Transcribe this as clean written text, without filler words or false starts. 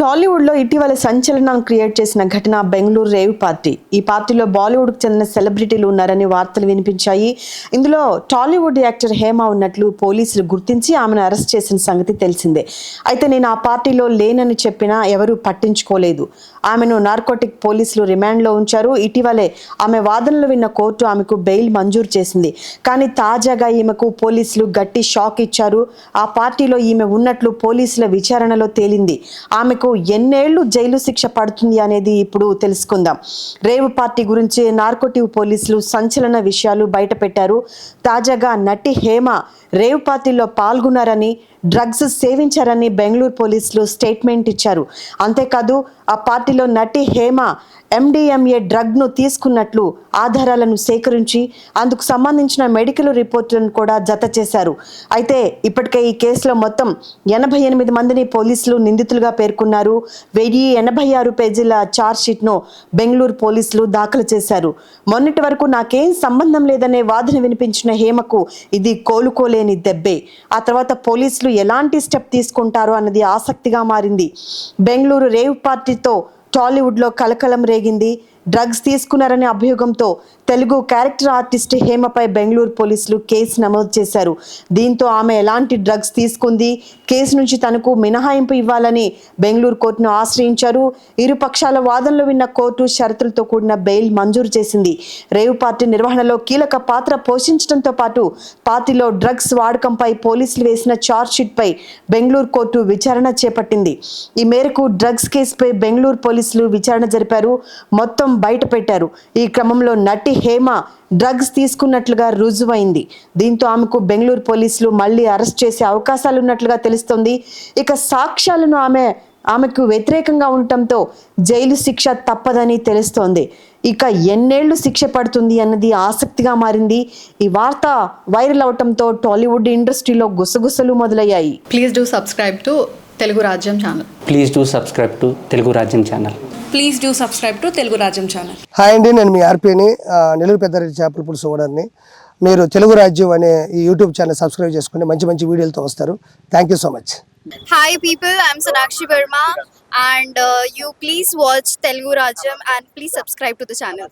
టాలీవుడ్లో ఇటీవల సంచలనం క్రియేట్ చేసిన ఘటన బెంగళూరు రేవ్ పార్టీ. ఈ పార్టీలో బాలీవుడ్కు చెందిన సెలబ్రిటీలు ఉన్నారని వార్తలు వినిపించాయి. ఇందులో టాలీవుడ్ యాక్టర్ హేమ ఉన్నట్లు పోలీసులు గుర్తించి ఆమెను అరెస్ట్ చేసిన సంగతి తెలిసిందే. అయితే నేను ఆ పార్టీలో లేనని చెప్పినా ఎవరూ పట్టించుకోలేదు. ఆమెను నార్కోటిక్ పోలీసులు రిమాండ్లో ఉంచారు. ఇటీవలే ఆమె వాదనలు విన్న కోర్టు ఆమెకు బెయిల్ మంజూరు చేసింది. కానీ తాజాగా ఈమెకు పోలీసులు గట్టి షాక్ ఇచ్చారు. ఆ పార్టీలో ఈమె ఉన్నట్లు పోలీసుల విచారణలో తేలింది. ఆమెకు ఎన్నేళ్లు జైలు శిక్ష పడుతుంది అనేది ఇప్పుడు తెలుసుకుందాం. రేవ్ పార్టీ గురించి నార్కోటివ్ పోలీసులు సంచలన విషయాలు బయటపెట్టారు. తాజాగా నటి హేమ రేవ్ పార్టీలో పాల్గొన్నారని, డ్రగ్స్ సేవించారని బెంగళూరు పోలీసులు స్టేట్మెంట్ ఇచ్చారు. అంతేకాదు ఆ పార్టీలో నటి హేమ MDMA డ్రగ్ను తీసుకున్నట్లు ఆధారాలను సేకరించి అందుకు సంబంధించిన మెడికల్ రిపోర్టులను కూడా జత చేశారు. అయితే ఇప్పటికే ఈ కేసులో మొత్తం 88 మందిని పోలీసులు నిందితులుగా పేర్కొన్నారు. 1086 పేజీల ఛార్జ్షీట్ను బెంగళూరు పోలీసులు దాఖలు చేశారు. మొన్నటి వరకు నాకేం సంబంధం లేదనే వాదన వినిపించిన హేమకు ఇది కోలుకోలేని దెబ్బే. ఆ తర్వాత పోలీసులు ఎలాంటి స్టెప్ తీసుకుంటారో అన్నది ఆసక్తిగా మారింది. బెంగళూరు రేవ్ పార్టీతో టాలీవుడ్లో కలకలం రేగింది. డ్రగ్స్ తీసుకున్నారనే అభియోగంతో తెలుగు క్యారెక్టర్ ఆర్టిస్ట్ హేమపై బెంగళూరు పోలీసులు కేసు నమోదు చేశారు. దీంతో ఆమె ఎలాంటి డ్రగ్స్ తీసుకుంది, కేసు నుంచి తనకు మినహాయింపు ఇవ్వాలని బెంగళూరు కోర్టును ఆశ్రయించారు. ఇరు పక్షాల వాదనలు విన్న కోర్టు షరతులతో కూడిన బెయిల్ మంజూరు చేసింది. రేవ్ పార్టీ నిర్వహణలో కీలక పాత్ర పోషించడంతో పాటు పార్టీలో డ్రగ్స్ వాడకంపై పోలీసులు వేసిన ఛార్జ్షీట్పై బెంగళూరు కోర్టు విచారణ చేపట్టింది. ఈ మేరకు డ్రగ్స్ కేసుపై బెంగళూరు పోలీసులు విచారణ జరిపారు. మొత్తం బయట పెట్టారు. ఈ క్రమంలో నటి హేమ డ్రగ్స్ తీసుకున్నట్లుగా రుజువైంది. దీంతో ఆమెకు బెంగళూరు పోలీసులు మళ్ళీ అరెస్ట్ చేసే అవకాశాలున్నట్లుగా తెలుస్తోంది. ఇక సాక్ష్యాలను ఆమెకు వ్యతిరేకంగా ఉండటంతో జైలు శిక్ష తప్పదని తెలుస్తోంది. ఇక ఎన్నేళ్లు శిక్ష పడుతుంది అన్నది ఆసక్తిగా మారింది. ఈ వార్త వైరల్ అవటంతో టాలీవుడ్ ఇండస్ట్రీలో గుసగుసలు మొదలయ్యాయి. Please do subscribe to Telugu Rajyam channel. Please do subscribe to Telugu Rajyam channel. Please do subscribe to Telugu Rajyam channel. Hi అండి, నేను మీ ఆర్పీని, నెల్లూరు పెద్దారెడ్డి చేపల పులుసు ఓనర్ని. మీరు తెలుగు రాజ్యం అనే ఈ యూట్యూబ్ ఛానల్ సబ్స్క్రైబ్ చేసుకుని మంచి మంచి వీడియోలతో వస్తారు. Thank you so much. Hi people, I'm Sonakshi Verma and you please watch Telugu Rajyam and please subscribe to the channel.